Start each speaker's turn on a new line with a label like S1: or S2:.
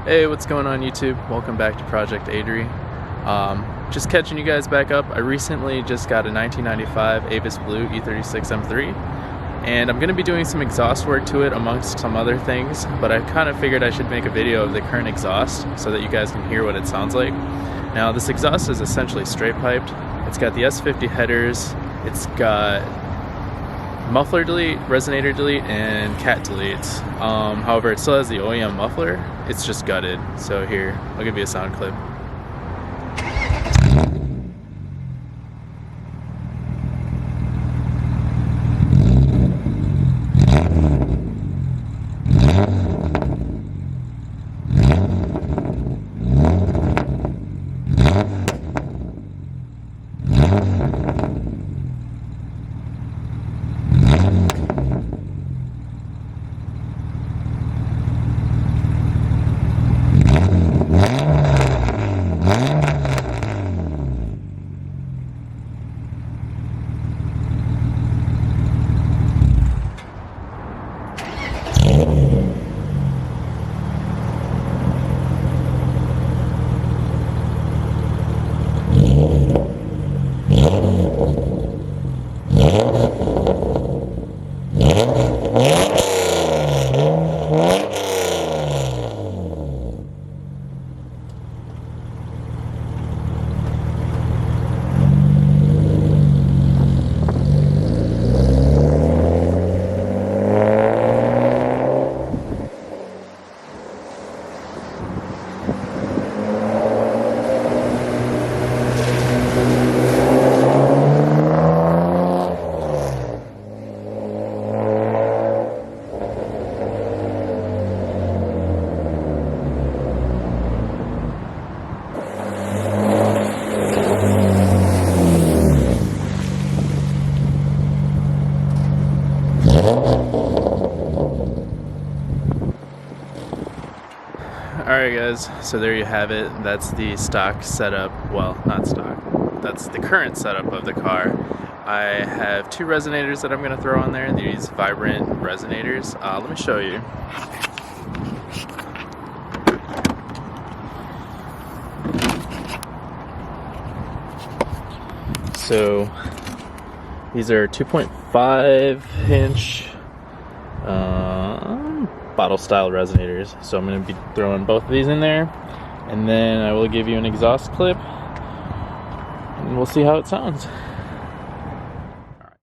S1: Hey, what's going on YouTube? Welcome back to Project Adrii. Just catching you guys back up. I recently just got a 1995 Avis Blue E36 M3, and I'm going to be doing some exhaust work to it amongst some other things, but I kind of figured I should make a video of the current exhaust so that you guys can hear what it sounds like. Now, this exhaust is essentially straight piped. It's got the S50 headers, it's got muffler delete, resonator delete, and cat delete. However, it still has the OEM muffler. It's just gutted. So here, I'll give you a sound clip. Alright guys, so there you have it. That's the stock setup. Well, not stock. That's the current setup of the car. I have two resonators that I'm going to throw on there. These vibrant resonators. Let me show you. So these are 2.5 inch bottle style resonators. So I'm going to be throwing both of these in there, and then I will give you an exhaust clip and we'll see how it sounds.